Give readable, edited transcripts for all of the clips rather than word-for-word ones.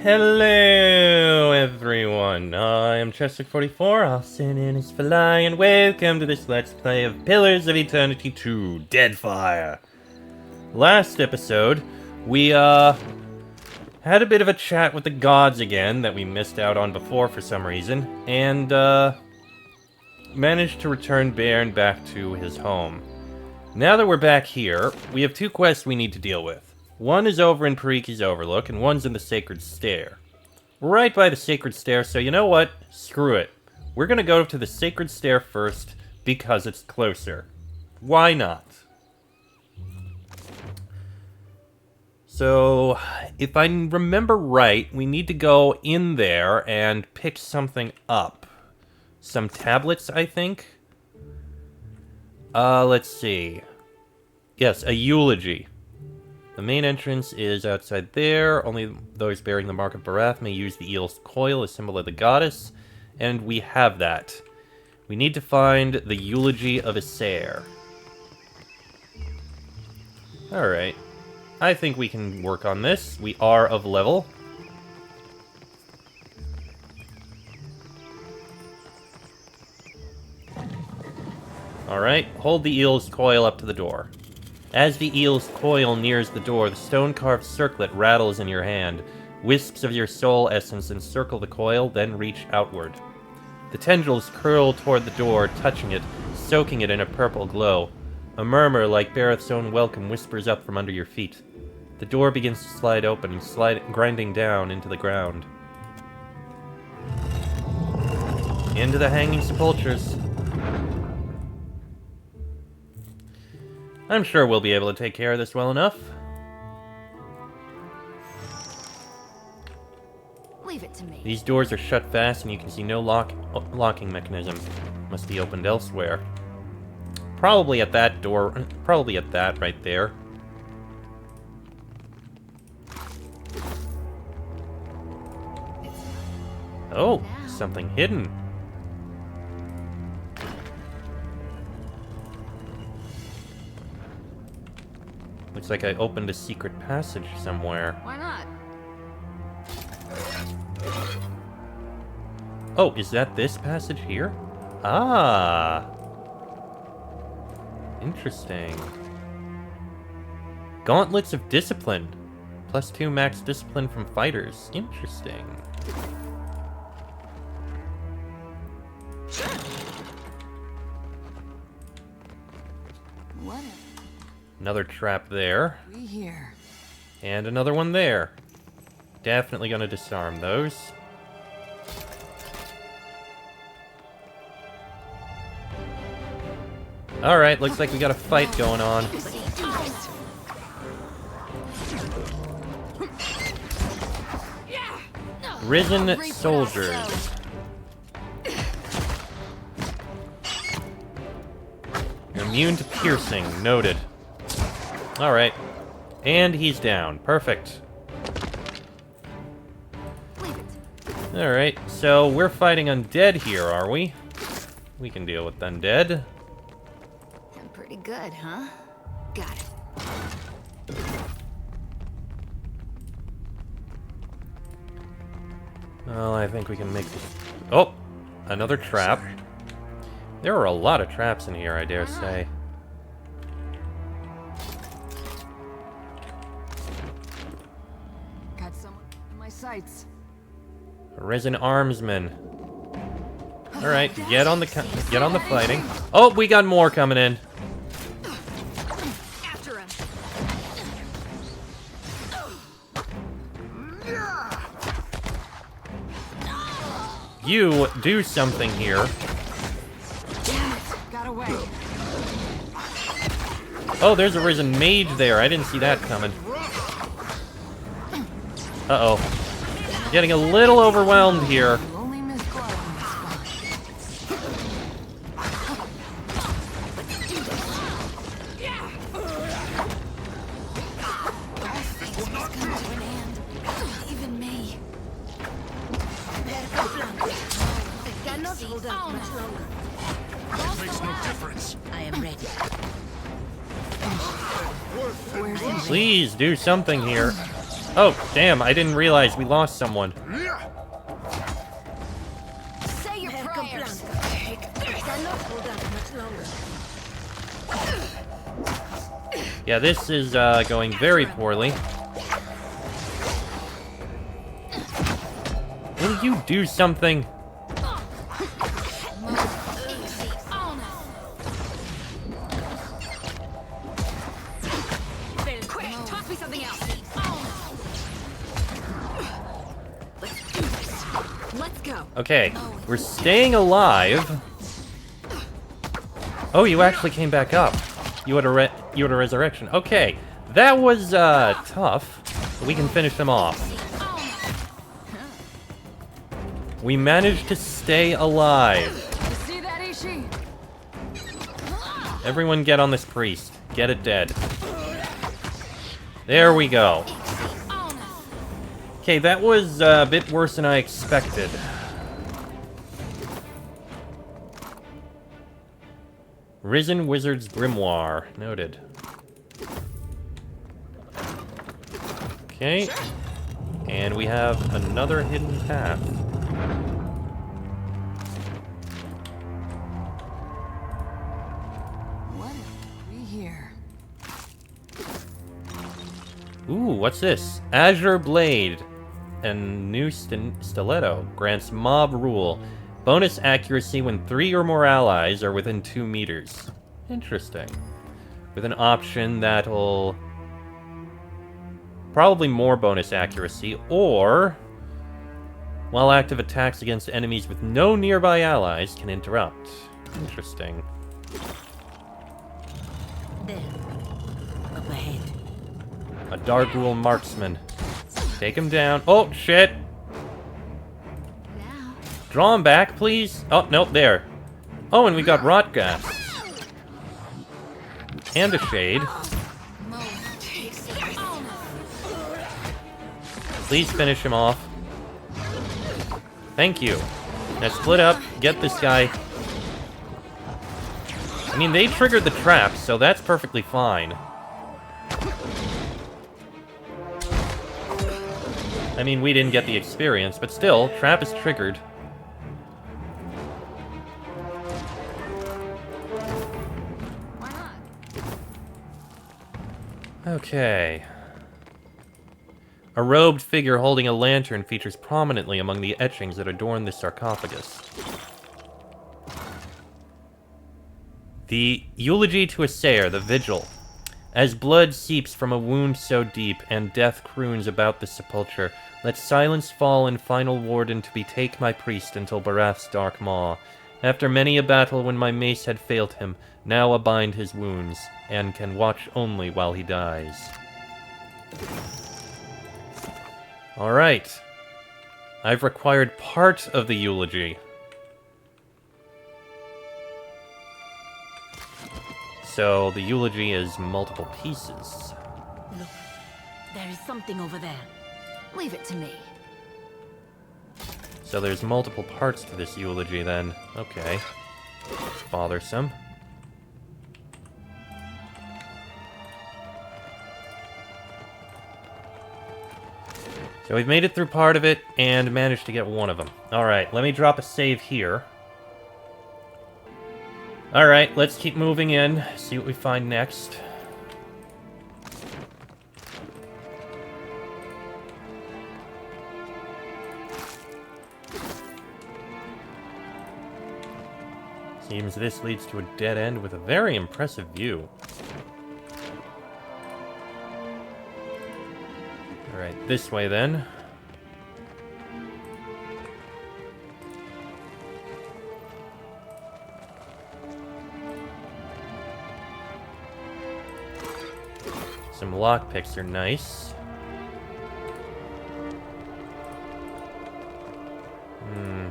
Hello, everyone. I am Chester44, I'll sit in as Fly, and welcome to this Let's Play of Pillars of Eternity 2, Deadfire. Last episode, we, had a bit of a chat with the gods again that we missed out on before for some reason, and, managed to return Bairn back to his home. Now that we're back here, we have two quests we need to deal with. One is over in Pariki's Overlook, and one's in the Sacred Stair. We're right by the Sacred Stair, so you know what? Screw it. We're gonna go to the Sacred Stair first, because it's closer. Why not? So, if I remember right, we need to go in there and pick something up. Some tablets, I think? Let's see. Yes, a eulogy. The main entrance is outside there. Only those bearing the mark of Barath may use the eel's coil, a symbol of the goddess. And we have that. We need to find the eulogy of Asair. Alright. I think we can work on this. We are of level. Alright, hold the eel's coil up to the door. As the eel's coil nears the door, the stone-carved circlet rattles in your hand. Wisps of your soul essence encircle the coil, then reach outward. The tendrils curl toward the door, touching it, soaking it in a purple glow. A murmur like Bareth's own welcome whispers up from under your feet. The door begins to slide open, grinding down into the ground. Into the hanging sepulchres. I'm sure we'll be able to take care of this well enough. Leave it to me. These doors are shut fast and you can see no locking mechanism. Must be opened elsewhere. Probably at that door, probably at that right there. Oh, something hidden. Looks like I opened a secret passage somewhere. Why not? Oh, is that this passage here? Ah! Interesting. Gauntlets of Discipline. +2 max discipline from fighters. Interesting. What? Another trap there. We here. And another one there. Definitely gonna disarm those. Alright, looks like we got a fight going on. Risen soldiers. You're immune to piercing. Noted. Alright. And he's down. Perfect. Alright, so we're fighting undead here, are we? We can deal with undead. I'm pretty good, huh? Got it. Well, I think we can make this... Oh! Another trap. There are a lot of traps in here, I dare say. Got someone in my sights. Risen armsman. Alright, get on the fighting. Oh, we got more coming in. After him. You do something here. Damn it. Got away. Oh, there's a risen mage there. I didn't see that coming. Uh-oh. Getting a little overwhelmed here. You only miss blood in this spot. All things must come to an end. Even me. Cannot hold up much longer. It makes no difference. I am ready. Where's the Please do something here. Oh, damn, I didn't realize we lost someone. Say your prayers. Yeah, this is going very poorly. Will you do something? Quick, toss me something else. Let's go. Okay, we're staying alive. Oh, you actually came back up. You had a resurrection. Okay, that was tough. But we can finish them off. We managed to stay alive. See that, Ishi? Everyone get on this priest. Get it dead. There we go. Okay, that was a bit worse than I expected. Risen Wizard's Grimoire. Noted. Okay. And we have another hidden path. What have we here? Ooh, what's this? Azure Blade. And new stiletto. Grants mob rule. Bonus accuracy when 3 or more allies are within 2 meters. Interesting. With an option that'll... probably more bonus accuracy, or... while active, attacks against enemies with no nearby allies can interrupt. Interesting. There. Up ahead. A Dark Rule marksman. Take him down. Oh, shit! Now. Draw him back, please. Oh, nope, there. Oh, and we got rot gas. And a shade. Please finish him off. Thank you. Now split up, get this guy. I mean, they triggered the trap, so that's perfectly fine. I mean, we didn't get the experience, but still, trap is triggered. Why not? Okay. A robed figure holding a lantern features prominently among the etchings that adorn the sarcophagus. The eulogy to a sayer, the vigil. As blood seeps from a wound so deep, and death croons about the sepulchre, let silence fall in final warden to betake my priest until Barath's dark maw. After many a battle when my mace had failed him, now abind his wounds, and can watch only while he dies. Alright. I've required part of the eulogy. So, the eulogy is multiple pieces. Look. There is something over there. Leave it to me. So there's multiple parts to this eulogy then. Okay. It's bothersome. So we've made it through part of it, and managed to get one of them. Alright, let me drop a save here. Alright, let's keep moving in, see what we find next. Seems this leads to a dead end with a very impressive view. Alright, this way then. Some lockpicks are nice.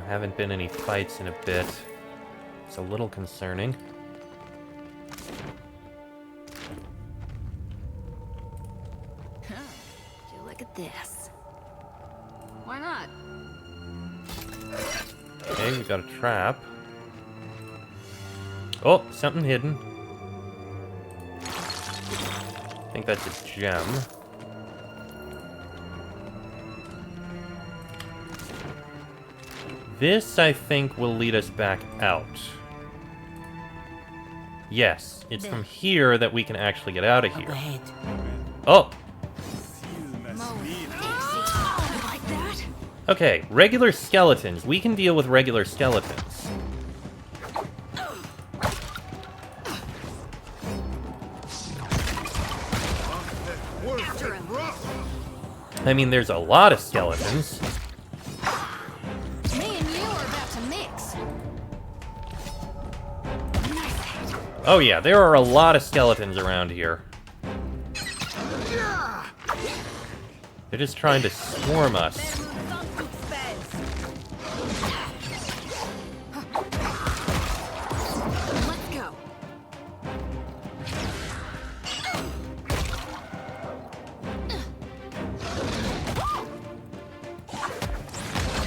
Haven't been any fights in a bit. It's a little concerning. Huh. You look at this. Why not? Okay, we got a trap. Oh, something hidden. I think that's a gem. This, I think, will lead us back out. Yes, it's There. from here that we can actually get out of Up here. ahead. Oh! You like that? Okay, regular skeletons. We can deal with regular skeletons. After him. I mean, there's a lot of skeletons. Me and you are about to mix. Nice hit. Oh yeah, there are a lot of skeletons around here. They're just trying to swarm us. Let's go.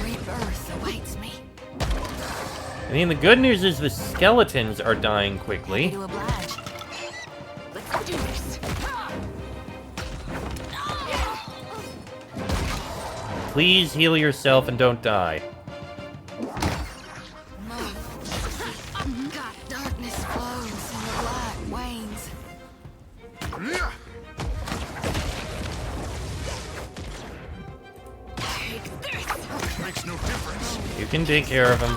Rebirth awaits me. I mean, the good news is the skeletons are dying quickly. To oblige. Let's do this. Please heal yourself and don't die. God, darkness flows and the light wanes. Take this. Makes no difference. You can take care of him.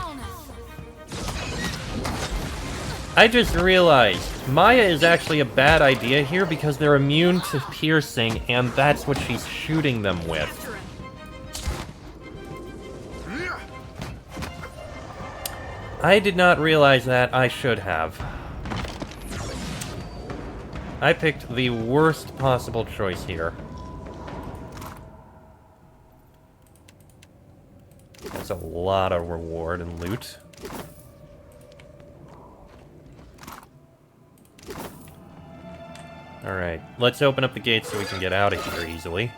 I just realized Maya is actually a bad idea here because they're immune to piercing, and that's what she's shooting them with. After him. I did not realize that. I should have. I picked the worst possible choice here. That's a lot of reward and loot. Alright, let's open up the gates so we can get out of here easily.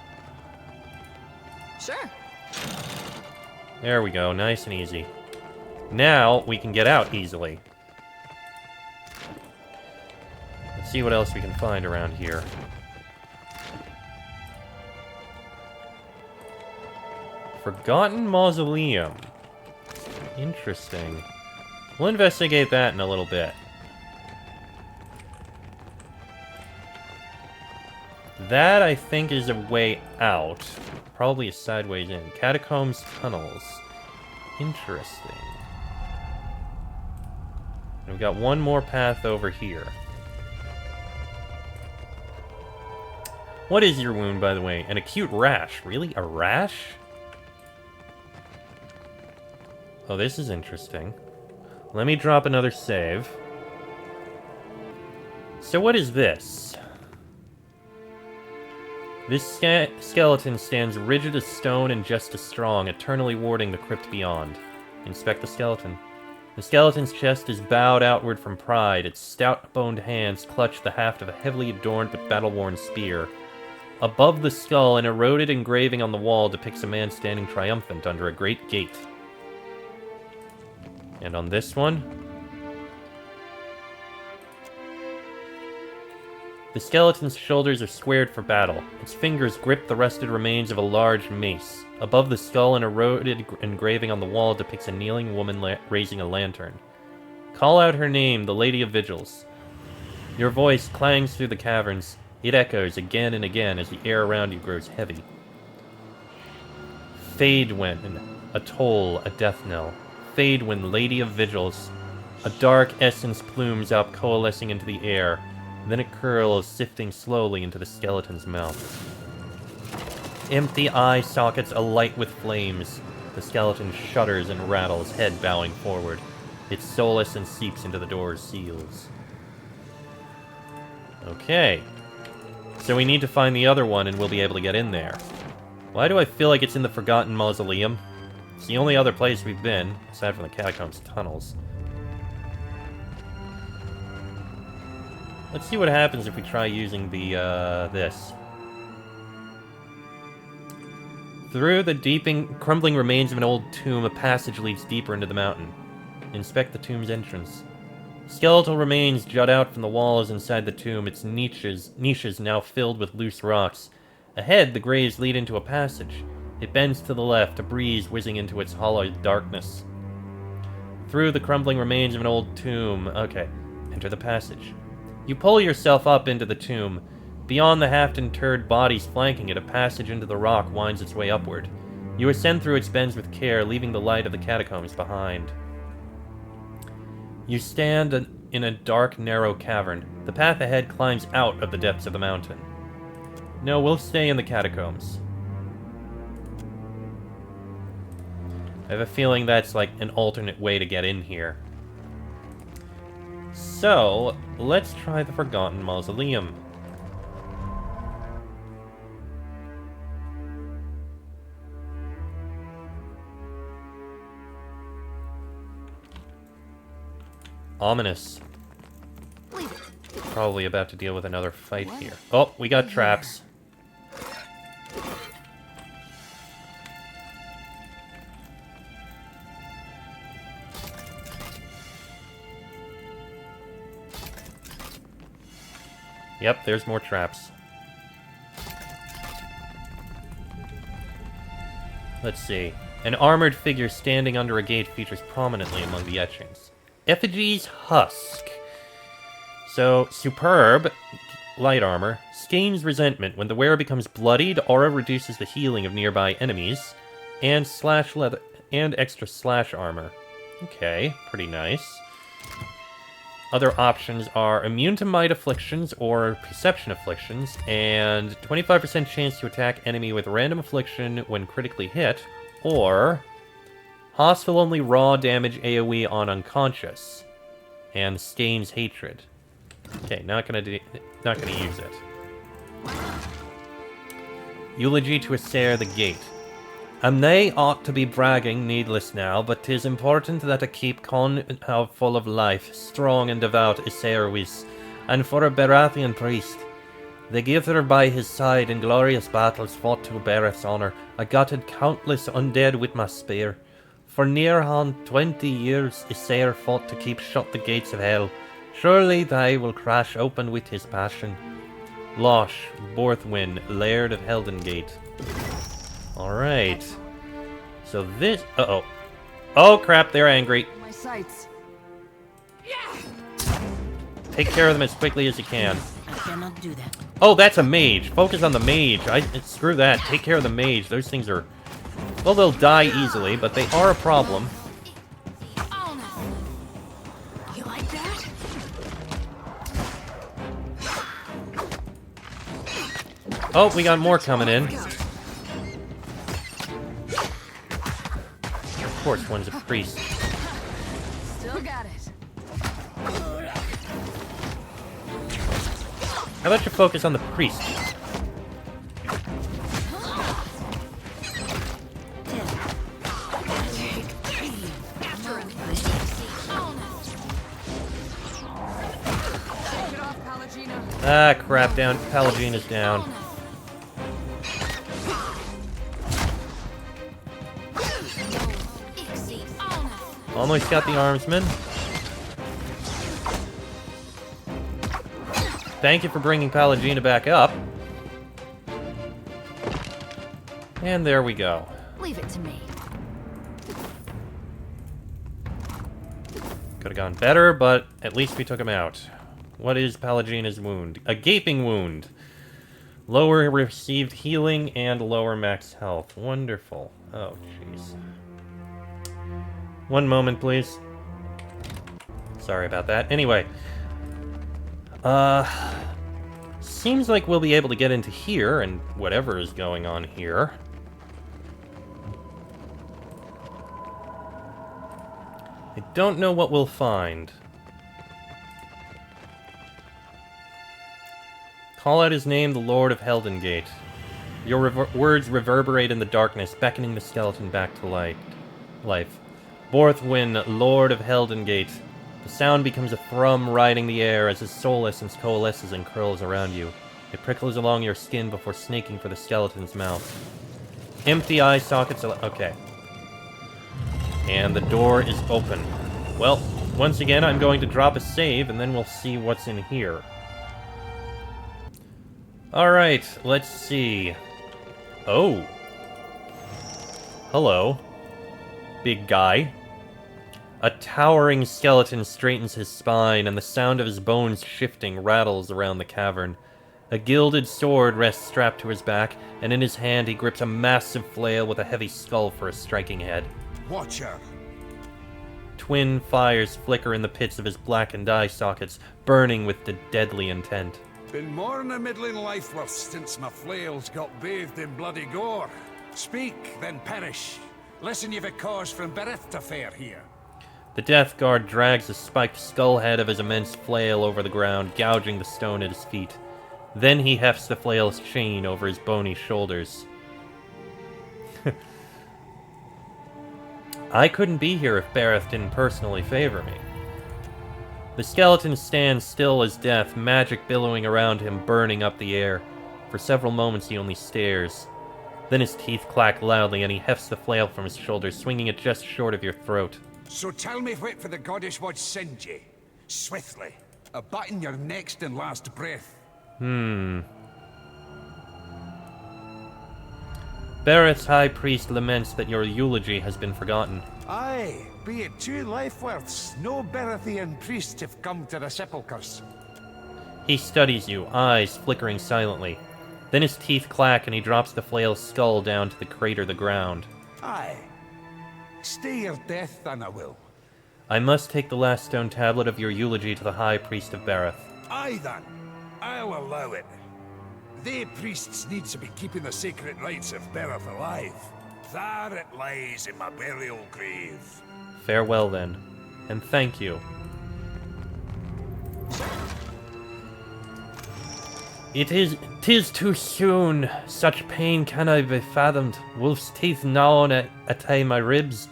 Sure. There we go, nice and easy. Now we can get out easily. Let's see what else we can find around here. Forgotten Mausoleum. Interesting. We'll investigate that in a little bit. That, I think, is a way out. Probably a sideways in. Catacombs tunnels. Interesting. And we've got one more path over here. What is your wound, by the way? An acute rash. Really? A rash? Oh, this is interesting. Let me drop another save. So what is this? This skeleton stands rigid as stone and just as strong, eternally warding the crypt beyond. Inspect the skeleton. The skeleton's chest is bowed outward from pride. Its stout-boned hands clutch the haft of a heavily adorned but battle-worn spear. Above the skull, an eroded engraving on the wall depicts a man standing triumphant under a great gate. And on this one, the skeleton's shoulders are squared for battle. Its fingers grip the rusted remains of a large mace. Above the skull, an eroded engraving on the wall depicts a kneeling woman raising a lantern. Call out her name, the Lady of Vigils. Your voice clangs through the caverns. It echoes again and again as the air around you grows heavy. Fade-Wen, a toll, a death knell. Fade-Wen, Lady of Vigils. A dark essence plumes up, coalescing into the air. Then it curls, sifting slowly into the skeleton's mouth. Empty eye sockets alight with flames. The skeleton shudders and rattles, head bowing forward. Its soul essence seeps into the door's seals. Okay. So we need to find the other one and we'll be able to get in there. Why do I feel like it's in the Forgotten Mausoleum? It's the only other place we've been, aside from the catacombs tunnels. Let's see what happens if we try using the, this. Through the crumbling remains of an old tomb, a passage leads deeper into the mountain. Inspect the tomb's entrance. Skeletal remains jut out from the walls inside the tomb, its niches now filled with loose rocks. Ahead, the graves lead into a passage. It bends to the left, a breeze whizzing into its hollow darkness. Through the crumbling remains of an old tomb. Okay, enter the passage. You pull yourself up into the tomb. Beyond the half-interred bodies flanking it, a passage into the rock winds its way upward. You ascend through its bends with care, leaving the light of the catacombs behind. You stand in a dark, narrow cavern. The path ahead climbs out of the depths of the mountain. No, we'll stay in the catacombs. I have a feeling that's like an alternate way to get in here. So, let's try the Forgotten Mausoleum. Ominous. Probably about to deal with another fight here. Oh, we got traps. Yep, there's more traps. Let's see. An armored figure standing under a gate features prominently among the etchings. Effigy's Husk. So, superb light armor. Stains resentment. When the wearer becomes bloodied, aura reduces the healing of nearby enemies. And slash leather and extra slash armor. Okay, pretty nice. Other options are immune to might afflictions or perception afflictions, and 25% chance to attack enemy with random affliction when critically hit, or hostile only raw damage AoE on unconscious, and Stain's hatred. Okay, not gonna use it. Eulogy to Assair the Gate. Nae ought to be bragging, needless now, but 'tis important that a keep con how full of life, strong and devout Assair wis, and for a Baratheon priest. The Gither by his side in glorious battles fought to Bareth's honour. I gutted countless undead with my spear. For near on 20 years Assair fought to keep shut the gates of hell. Surely they will crash open with his passion. Losh, Borthwyn, Laird of Heldengate. Alright. So this... Uh-oh. Oh, crap, they're angry. My sights. Take care of them as quickly as you can. I cannot do that. Oh, that's a mage. Focus on the mage. Screw that. Take care of the mage. Those things are... Well, they'll die easily, but they are a problem. You like that? Oh, we got more coming in. Of course, one's a priest. Still got it. How about you focus on the priest? After him. Take it off, Palagina. Ah, crap, down. Palagina's down. Almost got the armsman. Thank you for bringing Palagina back up. And there we go. Leave it to me. Could have gone better, but at least we took him out. What is Palagina's wound? A gaping wound. Lower received healing and lower max health. Wonderful. Oh, jeez. One moment, please. Sorry about that. Anyway. Seems like we'll be able to get into here and whatever is going on here. I don't know what we'll find. Call out his name, the Lord of Heldengate. Your words reverberate in the darkness, beckoning the skeleton back to life. Borthwyn, Lord of Heldengate. The sound becomes a thrum riding the air as his soul essence coalesces and curls around you. It prickles along your skin before snaking for the skeleton's mouth. Empty eye sockets... Okay. And the door is open. Well, once again, I'm going to drop a save, and then we'll see what's in here. Alright, let's see. Oh. hello, big guy. A towering skeleton straightens his spine, and the sound of his bones shifting rattles around the cavern. A gilded sword rests strapped to his back, and in his hand he grips a massive flail with a heavy skull for a striking head. Watcher. Twin fires flicker in the pits of his blackened eye sockets, burning with the deadly intent. Been more than a middling life worth since my flails got bathed in bloody gore. Speak, then perish. Listen, you've a cause from Berith to fare here. The Death Guard drags the spiked skull head of his immense flail over the ground, gouging the stone at his feet. Then he hefts the flail's chain over his bony shoulders. I couldn't be here if Berith didn't personally favor me. The skeleton stands still as death, magic billowing around him, burning up the air. For several moments he only stares. Then his teeth clack loudly and he hefts the flail from his shoulder, swinging it just short of your throat. So tell me what for the goddess would send ye. Swiftly. A button your next and last breath. Berith's high priest laments that your eulogy has been forgotten. Aye, be it 2 life worths, no Berethian priests have come to the Sepulchers. He studies you, eyes flickering silently. Then his teeth clack and he drops the flail's skull down to crater the ground. Aye. Stay your death, then I will. I must take the last stone tablet of your eulogy to the high priest of Berith. Aye then, I'll allow it. They priests need to be keeping the sacred rites of Berith alive. There it lies in my burial grave. Farewell then, and thank you. Tis too soon. Such pain cannot be fathomed. Wolf's teeth gnaw atay my ribs.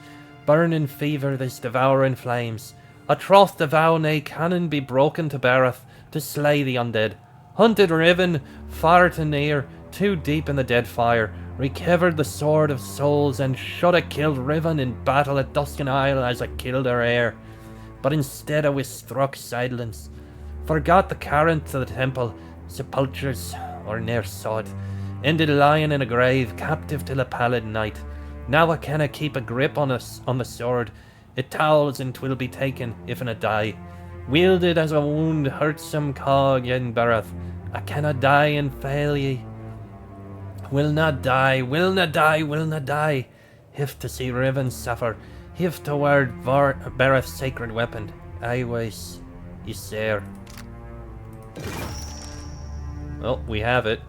Burning fever this devouring flames. A troth the vow nay cannon be broken to Berith, to slay the undead. Hunted riven, far to near, too deep in the dead fire. Recovered the sword of souls, and should have killed Riven in battle at Duskin Isle as I killed her heir. But instead I was struck silence. Forgot the current to the temple, Sepulchers, or ne'er saw it. Ended lying in a grave, captive till a pallid night. Now I canna keep a grip on the sword. It towels and 'twill be taken, if I die. Wielded as a wound hurts some cog in Berith. I canna die and fail ye. Will not die, will not die, will not die. If to see Riven suffer, if to wear Berith's sacred weapon. I was Ysir. Well, we have it.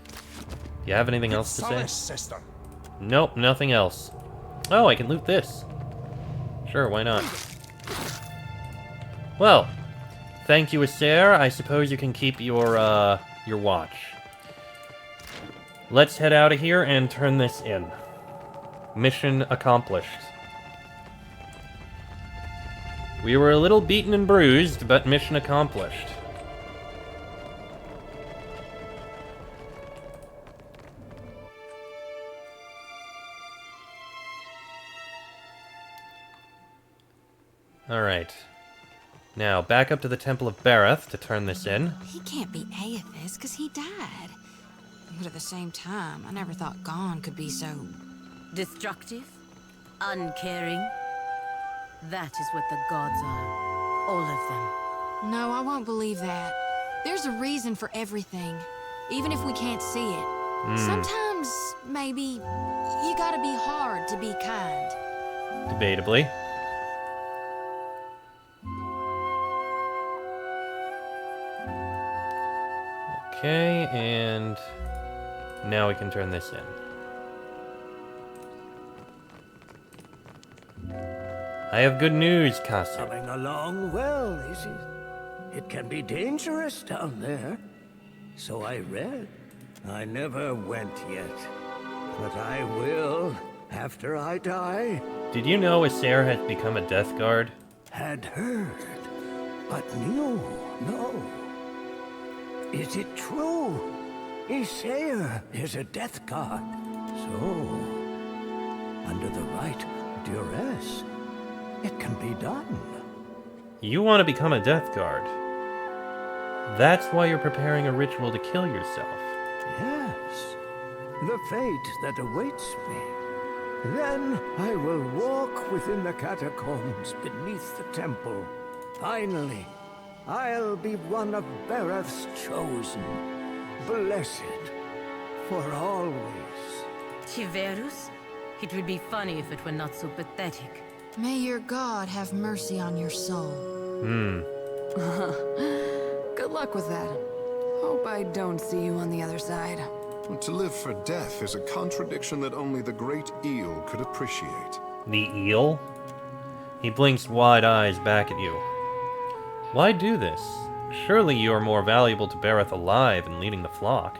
Do you have anything else to say? Solace, sister. Nope, nothing else. Oh, I can loot this. Sure, why not? Well, thank you, Ysir. I suppose you can keep your watch. Let's head out of here and turn this in. Mission accomplished. We were a little beaten and bruised, but mission accomplished. Alright. Now, back up to the Temple of Berith to turn this in. He can't be Aethys because he died. But at the same time, I never thought Gon could be so... Destructive? Uncaring? That is what the gods are. All of them. No, I won't believe that. There's a reason for everything, even if we can't see it. Sometimes, maybe, you gotta be hard to be kind. Debatably. Okay, and now we can turn this in. I have good news, Cassie. Coming along well, is it? It can be dangerous down there. So I read. I never went yet. But I will, after I die. Did you know Ysir has become a Death Guard? Had heard, but knew no. Is it true? Ysir is a death god. So, under the right duress, it can be done. You want to become a Death Guard. That's why you're preparing a ritual to kill yourself. Yes, the fate that awaits me. Then I will walk within the catacombs beneath the temple. Finally, I'll be one of Bereth's chosen, blessed for always. Chiverus? It would be funny if it were not so pathetic. May your God have mercy on your soul. Good luck with that. Hope I don't see you on the other side. To live for death is a contradiction that only the great eel could appreciate. The eel? He blinks wide eyes back at you. Why do this? Surely you are more valuable to Bereth alive and leading the flock.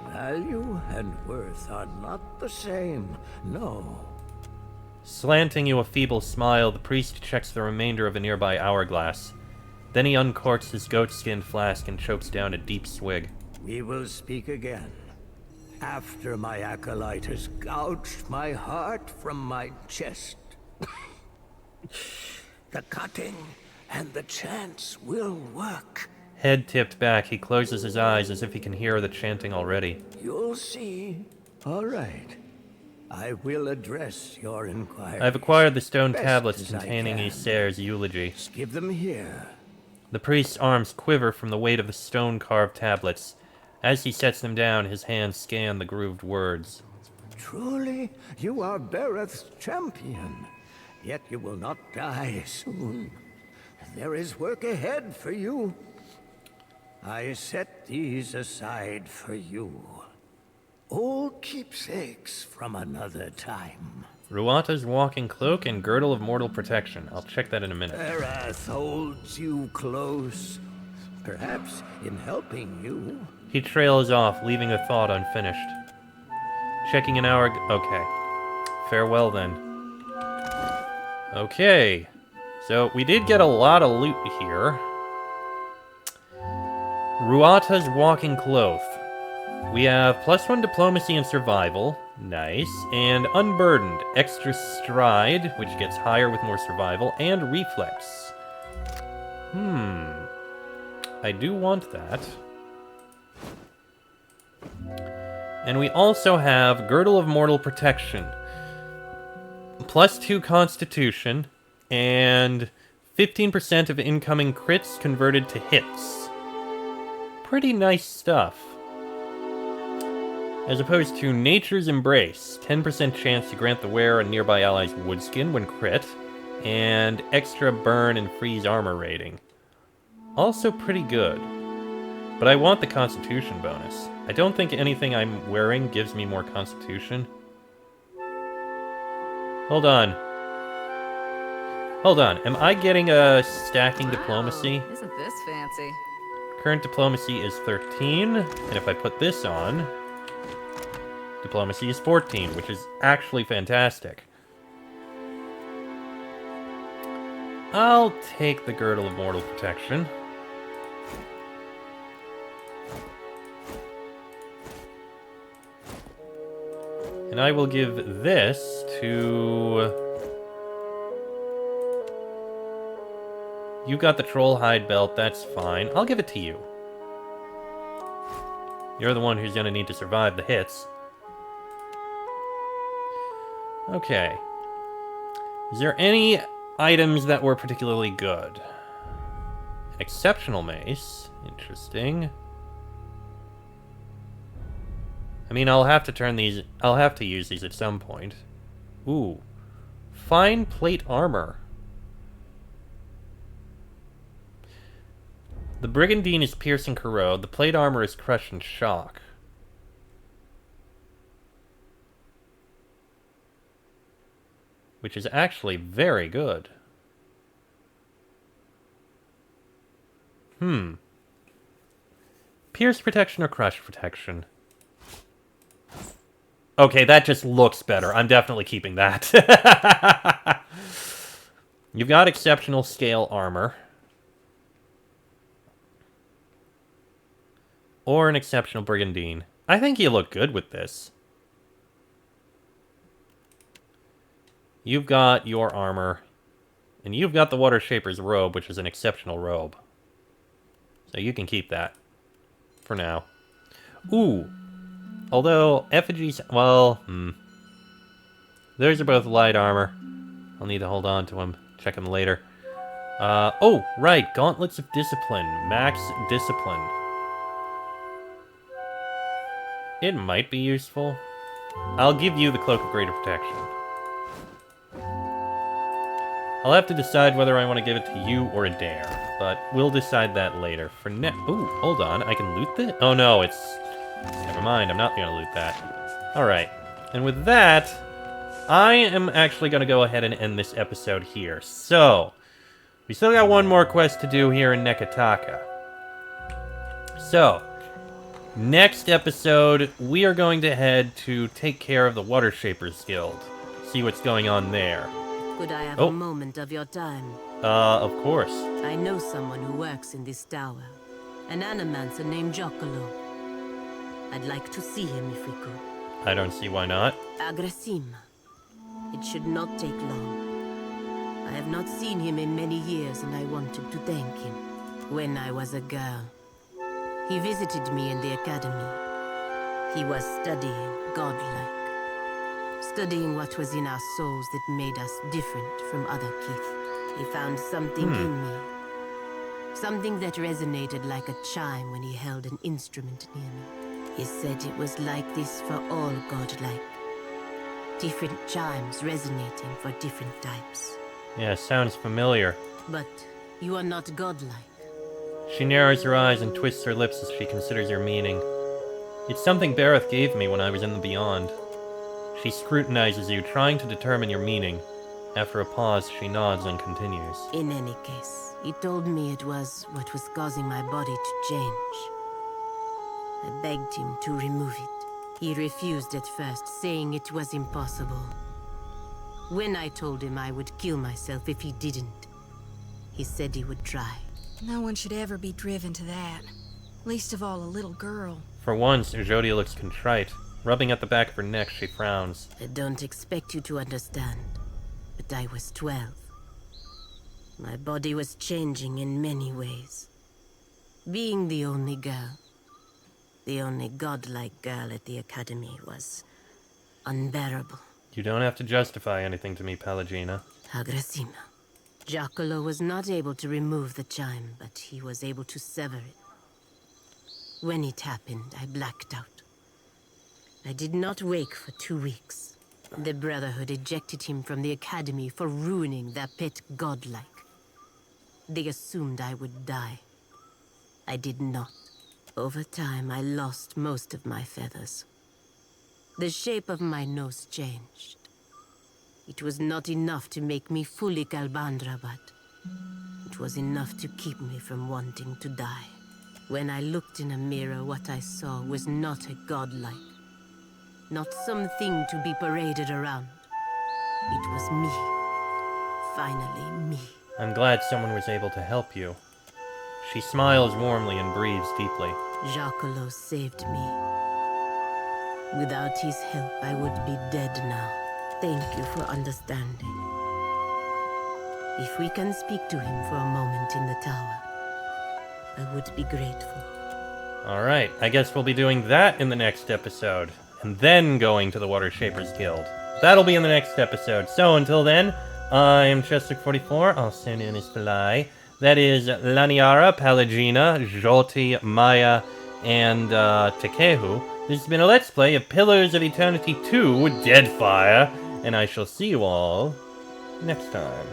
Value and worth are not the same, no. Slanting you a feeble smile, the priest checks the remainder of a nearby hourglass. Then he uncorks his goatskin flask and chokes down a deep swig. We will speak again. After my acolyte has gouged my heart from my chest. The cutting and the chants will work. Head tipped back, he closes his eyes as if he can hear the chanting already. You'll see. All right. I will address your inquiry. I've acquired the stone tablets containing Ysaire's eulogy. Give them here. The priest's arms quiver from the weight of the stone-carved tablets. As he sets them down, his hands scan the grooved words. Truly, you are Bereth's champion. Yet you will not die soon. There is work ahead for you. I set these aside for you. Old keepsakes from another time. Ruata's walking cloak and girdle of mortal protection. I'll check that in a minute. Bereth holds you close. Perhaps in helping you. He trails off, leaving the thought unfinished. Checking an hour... Okay. Farewell, then. Okay. So, we did get a lot of loot here. Ruata's walking cloth. We have +1 diplomacy and survival. Nice. And unburdened. Extra stride, which gets higher with more survival. And reflex. I do want that. And we also have Girdle of Mortal Protection. +2 Constitution. And 15% of incoming crits converted to hits. Pretty nice stuff. As opposed to Nature's Embrace. 10% chance to grant the wearer a nearby ally's woodskin when crit. And extra burn and freeze armor rating. Also pretty good. But I want the Constitution bonus. I don't think anything I'm wearing gives me more Constitution. Hold on. Hold on. Am I getting a stacking diplomacy? Isn't this fancy? Current diplomacy is 13. And if I put this on, diplomacy is 14, which is actually fantastic. I'll take the Girdle of Mortal Protection. And I will give this to... You got the Troll Hide Belt, that's fine. I'll give it to you. You're the one who's gonna need to survive the hits. Okay. Is there any items that were particularly good? An exceptional mace. Interesting. I mean, I'll have to use these at some point. Ooh. Fine plate armor. The Brigandine is pierce and corrode. The plate armor is crush and shock. Which is actually very good. Pierce protection or crush protection? Okay, that just looks better. I'm definitely keeping that. You've got exceptional scale armor. Or an exceptional brigandine. I think you look good with this. You've got your armor. And you've got the Water Shaper's robe, which is an exceptional robe. So you can keep that. For now. Ooh. Although, effigies... Well, those are both light armor. I'll need to hold on to them. Check them later. Oh, right. Gauntlets of Discipline. Max Discipline. It might be useful. I'll give you the Cloak of Greater Protection. I'll have to decide whether I want to give it to you or Adair, but we'll decide that later. For now... Ooh, hold on. I can loot this? Oh, no, it's... Never mind, I'm not going to loot that. Alright. And with that, I am actually going to go ahead and end this episode here. So, we still got one more quest to do here in Nekataka. So, next episode, we are going to head to take care of the Water Shapers Guild. See what's going on there. Could I have a moment of your time? Of course. I know someone who works in this tower. An animancer named Giacomo. I'd like to see him if we could. I don't see why not. Agressima. It should not take long. I have not seen him in many years and I wanted to thank him. When I was a girl, he visited me in the academy. He was studying godlike. Studying what was in our souls that made us different from other kith. He found something in me. Something that resonated like a chime when he held an instrument near me. He said it was like this for all godlike. Different chimes resonating for different types. Yeah, sounds familiar. But you are not godlike. She narrows her eyes and twists her lips as she considers your meaning. It's something Bareth gave me when I was in the Beyond. She scrutinizes you, trying to determine your meaning. After a pause, she nods and continues. In any case, he told me it was what was causing my body to change. I begged him to remove it. He refused at first, saying it was impossible. When I told him I would kill myself if he didn't, he said he would try. No one should ever be driven to that. Least of all a little girl. For once, Jodia looks contrite. Rubbing at the back of her neck, she frowns. I don't expect you to understand, but I was 12. My body was changing in many ways. Being the only girl, the only godlike girl at the academy, was unbearable. You don't have to justify anything to me, Palagina. Agressima. Giacomo was not able to remove the chime, but he was able to sever it. When it happened, I blacked out. I did not wake for 2 weeks. The Brotherhood ejected him from the academy for ruining their pet godlike. They assumed I would die. I did not. Over time, I lost most of my feathers. The shape of my nose changed. It was not enough to make me fully Kalbandra, but it was enough to keep me from wanting to die. When I looked in a mirror, what I saw was not a godlike. Not something to be paraded around. It was me. Finally, me. I'm glad someone was able to help you. She smiles warmly and breathes deeply. Giacomo saved me. Without his help, I would be dead now. Thank you for understanding. If we can speak to him for a moment in the tower, I would be grateful. Alright, I guess we'll be doing that in the next episode. And then going to the Water Shapers Guild. That'll be in the next episode. So until then, I'm Chester44, also known as Fly. That is Laniara, Palagina, Jolti, Maya, and Tekehu. This has been a Let's Play of Pillars of Eternity 2 Deadfire, and I shall see you all next time.